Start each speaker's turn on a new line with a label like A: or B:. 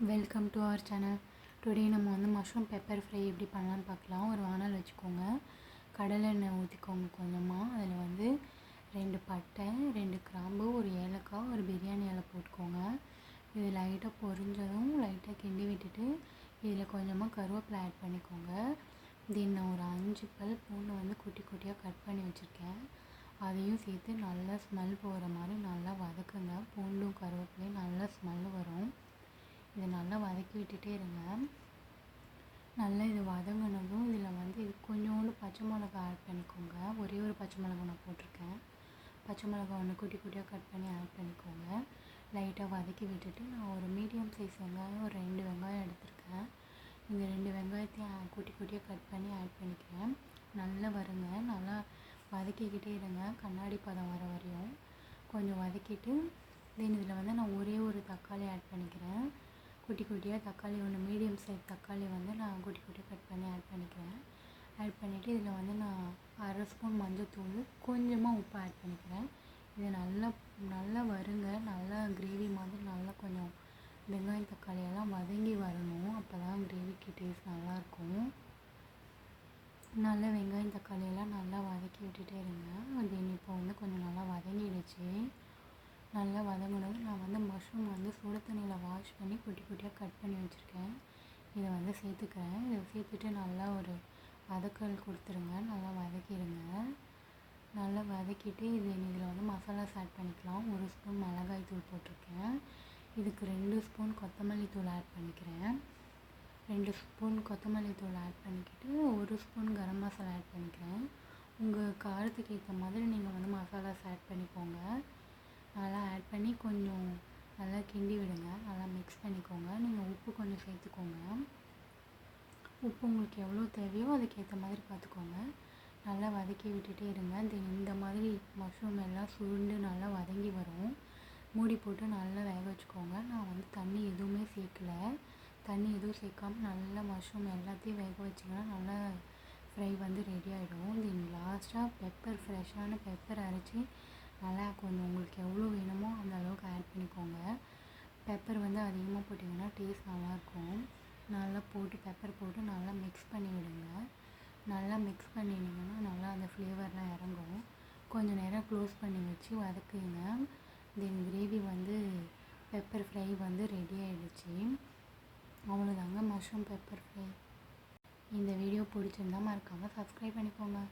A: Welcome to our channel. Today நம்ம வந்து mushroom pepper fry எப்படி பண்ணலான்னு பார்க்கலாம். ஒரு வானல் வச்சுக்கோங்க, கடலெண்ணெய் ஊற்றிக்கோங்க கொஞ்சமாக. அதில் வந்து 2 பட்டை, 2 கிராம்பு, ஒரு ஏலக்காய், ஒரு பிரியாணி இலை போட்டுக்கோங்க. இது லைட்டாக பொரிஞ்சதும் லைட்டாக கிண்டி விட்டுட்டு இதில் கொஞ்சமாக கருவேப்பிலை ஆட் பண்ணிக்கோங்க. தென் ஒரு 5 பல் பூண்டை வந்து குட்டி குட்டியாக கட் பண்ணி வச்சுருக்கேன், அதையும் சேர்த்து நல்லா ஸ்மெல் போகிற மாதிரி நல்லா வதக்குங்க. பூண்டும் கருவேப்பிலையும் நல்லா ஸ்மெல் வரும். இதை நல்லா வதக்கி விட்டுட்டே இருங்க. நல்லா இது வதங்கினதும் இதில் வந்து கொஞ்சோண்டு பச்சை மிளகா ஆட் பண்ணிக்கோங்க. ஒரே ஒரு பச்சை மிளகா நான் போட்டிருக்கேன். பச்சை மிளகா ஒன்று குட்டி குட்டியாக கட் பண்ணி ஆட் பண்ணிக்கோங்க. லைட்டாக வதக்கி விட்டுட்டு நான் ஒரு மீடியம் சைஸ் வெங்காயம் ஒரு 2 வெங்காயம் எடுத்திருக்கேன். இந்த 2 வெங்காயத்தையும் குட்டி குட்டியாக கட் பண்ணி ஆட் பண்ணிக்கிறேன். நல்லா வருங்க, நல்லா வதக்கிக்கிட்டே இருங்க கண்ணாடி பதம் வர வரையும். கொஞ்சம் வதக்கிட்டு தென் இதில் வந்து நான் ஒரே ஒரு தக்காளி ஆட் பண்ணிக்கிறேன். குட்டி குட்டியாக தக்காளி ஒன்று மீடியம் சைஸ் தக்காளி வந்து நான் குட்டி குட்டியாக கட் பண்ணி ஆட் பண்ணிக்கிறேன். ஆட் பண்ணிவிட்டு இதில் வந்து நான் 1/2 ஸ்பூன் மஞ்சள்தூள், கொஞ்சமாக உப்பு ஆட் பண்ணிக்கிறேன். இது நல்லா வருங்க, நல்லா கிரேவி மாதிரி நல்லா கொஞ்சம் வெங்காயம் தக்காளியெல்லாம் வதங்கி வரணும். அப்போ தான் கிரேவிக்கு டேஸ்ட் நல்லாயிருக்கும். நல்லா வெங்காயம் தக்காளியெல்லாம் நல்லா வதக்கி விட்டுட்டே இருங்க. தென் இப்போ வந்து கொஞ்சம் நல்லா வதங்கிடுச்சு. நல்லா வதங்கினது நான் வந்து மஷ்ரூம் வந்து சுடு தண்ணியில் வாஷ் பண்ணி குட்டி குட்டியாக கட் பண்ணி வச்சுருக்கேன். இதை வந்து சேர்த்துக்கிறேன். இதை சேர்த்துட்டு நல்லா ஒரு வதக்கல் கொடுத்துருங்க. நல்லா வதக்கிடுங்க. நல்லா வதக்கிட்டு இதில் வந்து மசாலாஸ் ஆட் பண்ணிக்கலாம். 1 ஸ்பூன் மிளகாய் தூள் போட்டிருக்கேன். இதுக்கு 2 ஸ்பூன் கொத்தமல்லி தூள் ஆட் பண்ணிக்கிறேன். 2 ஸ்பூன் கொத்தமல்லி தூள் ஆட் பண்ணிக்கிட்டு 1 ஸ்பூன் கரம் மசாலா ஆட் பண்ணிக்கிறேன். உங்கள் காரத்துக்கு ஏற்ற மாதிரி நீங்கள் வந்து மசாலாஸ் ஆட் பண்ணிக்கோங்க. நல்லா ஆட் பண்ணி கொஞ்சம் நல்லா கிண்டி விடுங்க. நல்லா மிக்ஸ் பண்ணிக்கோங்க. நீங்கள் உப்பு கொஞ்சம் சேர்த்துக்கோங்க. உப்பு உங்களுக்கு எவ்வளோ தேவையோ அதுக்கேற்ற மாதிரி பார்த்துக்கோங்க. நல்லா வதக்கி விட்டுட்டே இருங்க. தென் இந்த மாதிரி மஷ்ரூம் எல்லாம் சுருண்டு நல்லா வதங்கி வரும். மூடி போட்டு நல்லா வேக வச்சுக்கோங்க. நான் வந்து தண்ணி எதுவுமே சேர்க்கலை. தண்ணி எதுவும் சேர்க்காமல் நல்லா மஷ்ரூம் எல்லாத்தையும் வேக வச்சிங்கன்னா நல்லா ஃப்ரை வந்து ரெடி ஆகிடும். தென் லாஸ்ட்டாக ஃப்ரெஷ்ஷான பெப்பர் அரைச்சி நல்லா கொஞ்சம் உங்களுக்கு எவ்வளோ வேணுமோ அந்த அளவுக்கு ஆட் பண்ணிக்கோங்க. பெப்பர் வந்து அதிகமாக போட்டிங்கன்னா டேஸ்ட் நல்லாயிருக்கும். நல்லா போட்டு பெப்பர் போட்டு நல்லா மிக்ஸ் பண்ணி விடுங்க. நல்லா மிக்ஸ் பண்ணினீங்கன்னா நல்லா அந்த ஃப்ளேவர்லாம் இறங்கும். கொஞ்சம் நேரம் க்ளோஸ் பண்ணி வச்சு வதக்குங்க. தென் கிரேவி வந்து பெப்பர் ஃப்ரை வந்து ரெடி ஆகிடுச்சு. அவ்வளோதாங்க மஷ்ரூம் பெப்பர் ஃப்ரை. இந்த வீடியோ பிடிச்சிருந்தா மறக்காமல் சப்ஸ்கிரைப் பண்ணிக்கோங்க.